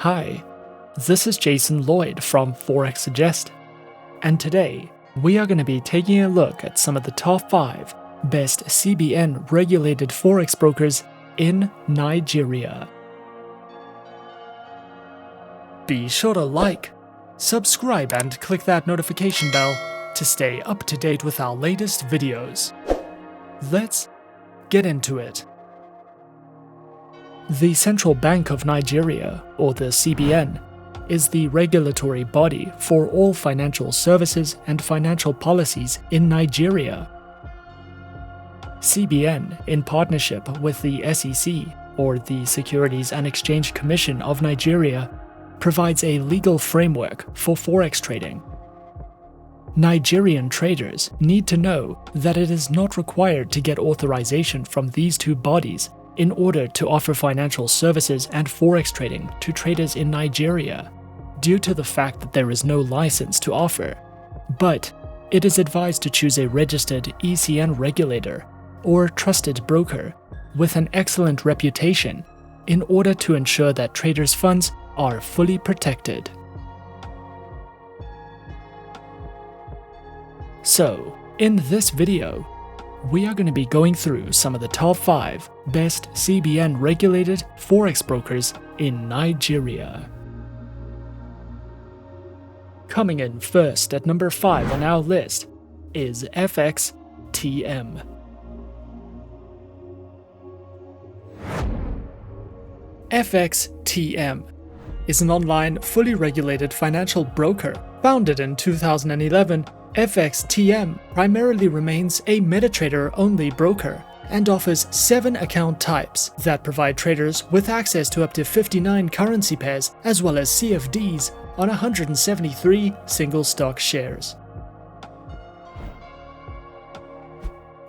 Hi, this is Jason Lloyd from Forexsuggest, and today we are going to be taking a look at some of the top 5 best CBN regulated Forex brokers in Nigeria. Be sure to like, subscribe, and click that notification bell to stay up to date with our latest videos. Let's get into it. The Central Bank of Nigeria, or the CBN, is the regulatory body for all financial services and financial policies in Nigeria. CBN, in partnership with the SEC, or the Securities and Exchange Commission of Nigeria, provides a legal framework for Forex trading. Nigerian traders need to know that it is not required to get authorization from these two bodies in order to offer financial services and Forex trading to traders in Nigeria, due to the fact that there is no license to offer. But it is advised to choose a registered ECN regulator or trusted broker with an excellent reputation in order to ensure that traders' funds are fully protected. So, in this video, we are going to be going through some of the top 5 best CBN regulated Forex brokers in Nigeria. Coming in first at number 5 on our list is FXTM. FXTM is an online, fully regulated financial broker. Founded in 2011, FXTM primarily remains a MetaTrader-only broker and offers 7 account types that provide traders with access to up to 59 currency pairs as well as CFDs on 173 single-stock shares.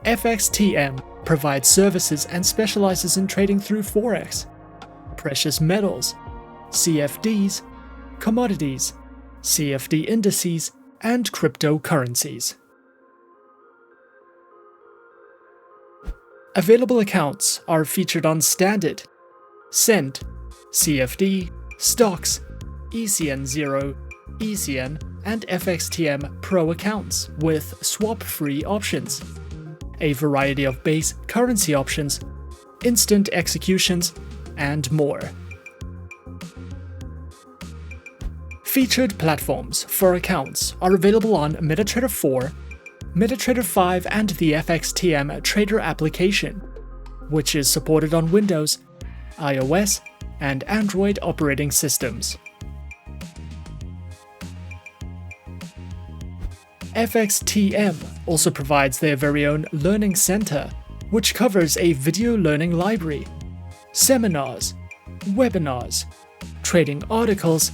FXTM provides services and specializes in trading through Forex, precious metals, CFDs, commodities, CFD indices, and cryptocurrencies. Available accounts are featured on Standard, Cent, CFD, Stocks, ECN Zero, ECN, and FXTM Pro accounts with swap-free options, a variety of base currency options, instant executions, and more. Featured platforms for accounts are available on MetaTrader 4, MetaTrader 5, and the FXTM Trader application, which is supported on Windows, iOS, and Android operating systems. FXTM also provides their very own Learning Center, which covers a video learning library, seminars, webinars, trading articles,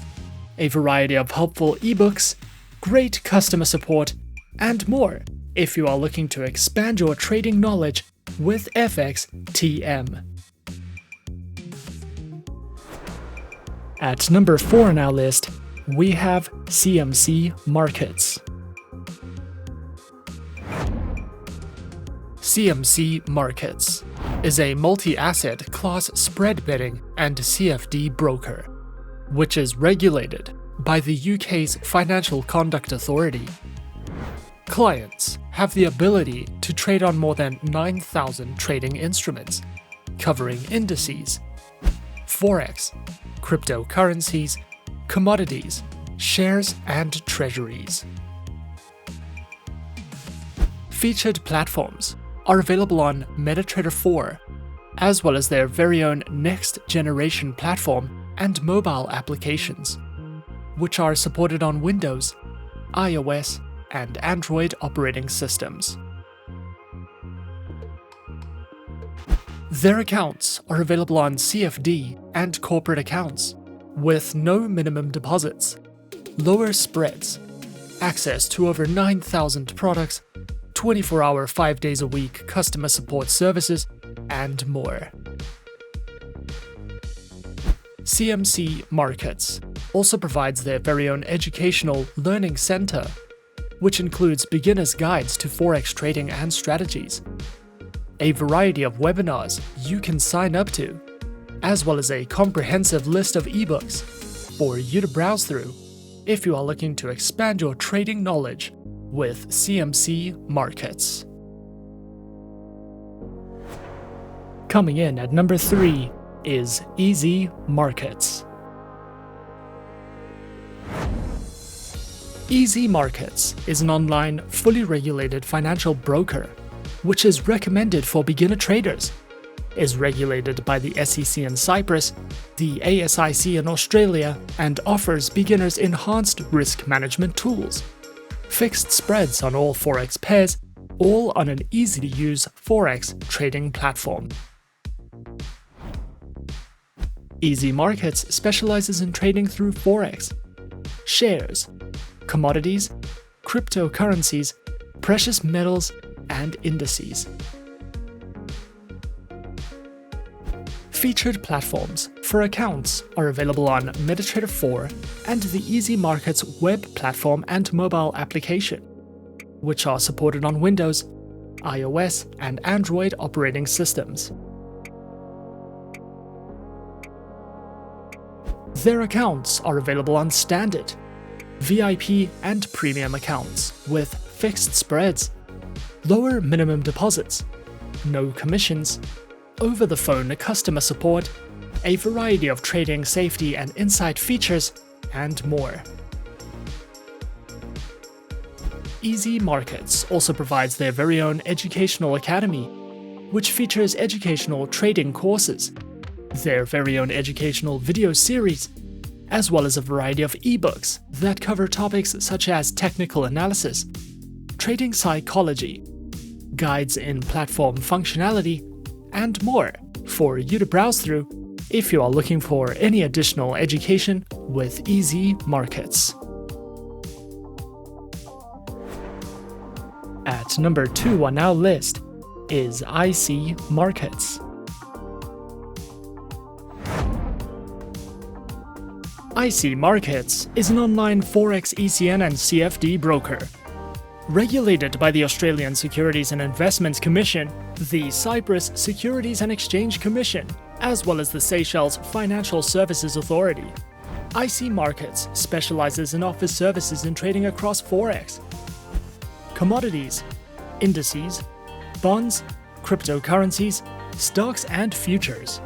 a variety of helpful ebooks, great customer support, and more if you are looking to expand your trading knowledge with FXTM. At number 4 on our list, we have CMC Markets. CMC Markets is a multi-asset class spread betting and CFD broker, which is regulated by the UK's Financial Conduct Authority. Clients have the ability to trade on more than 9,000 trading instruments, covering indices, Forex, cryptocurrencies, commodities, shares, and treasuries. Featured platforms are available on MetaTrader 4, as well as their very own next-generation platform and mobile applications, which are supported on Windows, iOS, and Android operating systems. Their accounts are available on CFD and corporate accounts, with no minimum deposits, lower spreads, access to over 9,000 products, 24-hour 5 days a week customer support services, and more. CMC Markets also provides their very own educational Learning Center, which includes beginner's guides to Forex trading and strategies, a variety of webinars you can sign up to, as well as a comprehensive list of ebooks for you to browse through if you are looking to expand your trading knowledge with CMC Markets. Coming in at number 3 is ECN Markets. ECN Markets is an online, fully regulated financial broker, which is recommended for beginner traders, is regulated by the SEC in Cyprus, the ASIC in Australia, and offers beginners enhanced risk management tools, fixed spreads on all Forex pairs, all on an easy-to-use Forex trading platform. ECN Markets specializes in trading through Forex, shares, commodities, cryptocurrencies, precious metals, and indices. Featured platforms for accounts are available on MetaTrader 4 and the ECN Markets web platform and mobile application, which are supported on Windows, iOS, and Android operating systems. Their accounts are available on Standard, VIP, and Premium accounts with fixed spreads, lower minimum deposits, no commissions, over-the-phone customer support, a variety of trading safety and insight features, and more. ECN Markets also provides their very own educational academy, which features educational trading courses, their very own educational video series, as well as a variety of ebooks that cover topics such as technical analysis, trading psychology, guides in platform functionality, and more for you to browse through if you are looking for any additional education with ECN Markets. At number 2 on our list is ECN Markets. ECN Markets is an online Forex ECN and CFD broker. Regulated by the Australian Securities and Investments Commission, the Cyprus Securities and Exchange Commission, as well as the Seychelles Financial Services Authority, ECN Markets specializes and offers services in trading across Forex, commodities, indices, bonds, cryptocurrencies, stocks, and futures.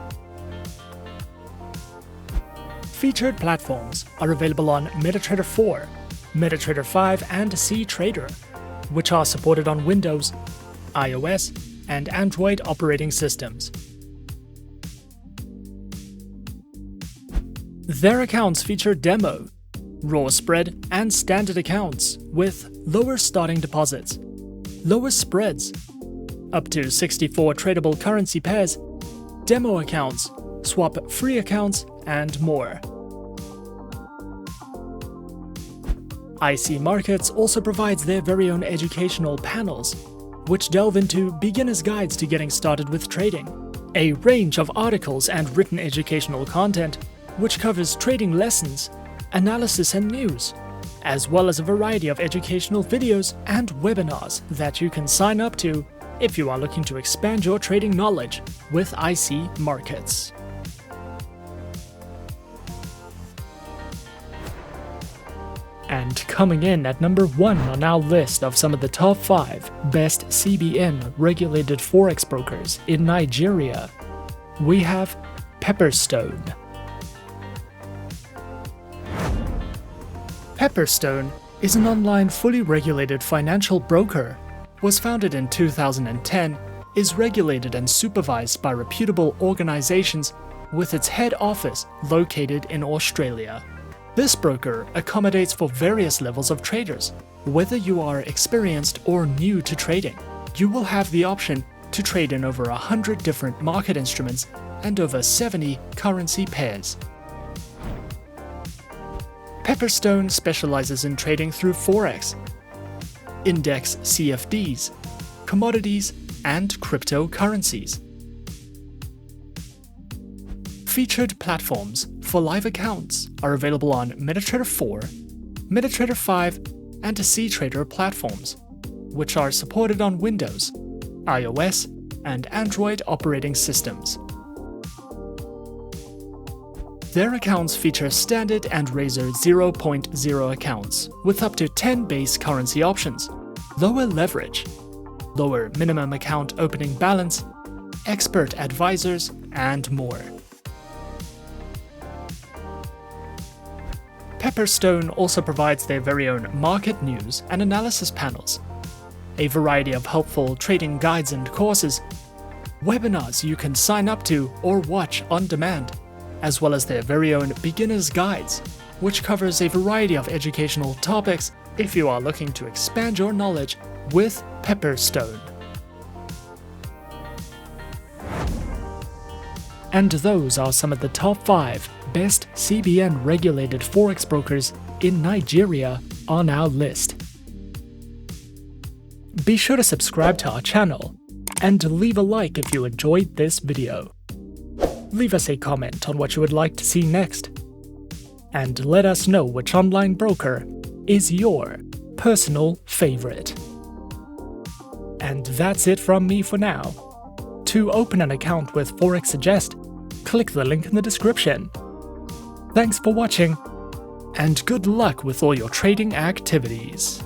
Featured platforms are available on MetaTrader 4, MetaTrader 5, and CTrader, which are supported on Windows, iOS, and Android operating systems. Their accounts feature demo, raw spread, and standard accounts with lower starting deposits, lower spreads, up to 64 tradable currency pairs, demo accounts, swap-free accounts, and more. ECN Markets also provides their very own educational panels, which delve into beginner's guides to getting started with trading, a range of articles and written educational content, which covers trading lessons, analysis and news, as well as a variety of educational videos and webinars that you can sign up to if you are looking to expand your trading knowledge with ECN Markets. And coming in at number 1 on our list of some of the top 5 best CBN regulated Forex brokers in Nigeria, we have Pepperstone. Pepperstone is an online fully regulated financial broker, was founded in 2010, is regulated and supervised by reputable organizations with its head office located in Australia. This broker accommodates for various levels of traders. Whether you are experienced or new to trading, you will have the option to trade in over 100 different market instruments and over 70 currency pairs. Pepperstone specializes in trading through Forex, index CFDs, commodities, and cryptocurrencies. Featured platforms for live accounts are available on MetaTrader 4, MetaTrader 5, and CTrader platforms, which are supported on Windows, iOS, and Android operating systems. Their accounts feature standard and Razor 0.0 accounts with up to 10 base currency options, lower leverage, lower minimum account opening balance, expert advisors, and more. Pepperstone also provides their very own market news and analysis panels, a variety of helpful trading guides and courses, webinars you can sign up to or watch on demand, as well as their very own beginner's guides, which covers a variety of educational topics if you are looking to expand your knowledge with Pepperstone. And those are some of the top 5 best CBN regulated Forex brokers in Nigeria on our list. Be sure to subscribe to our channel and leave a like if you enjoyed this video. Leave us a comment on what you would like to see next. And let us know which online broker is your personal favorite. And that's it from me for now. To open an account with Forexsuggest, click the link in the description. Thanks for watching, and good luck with all your trading activities.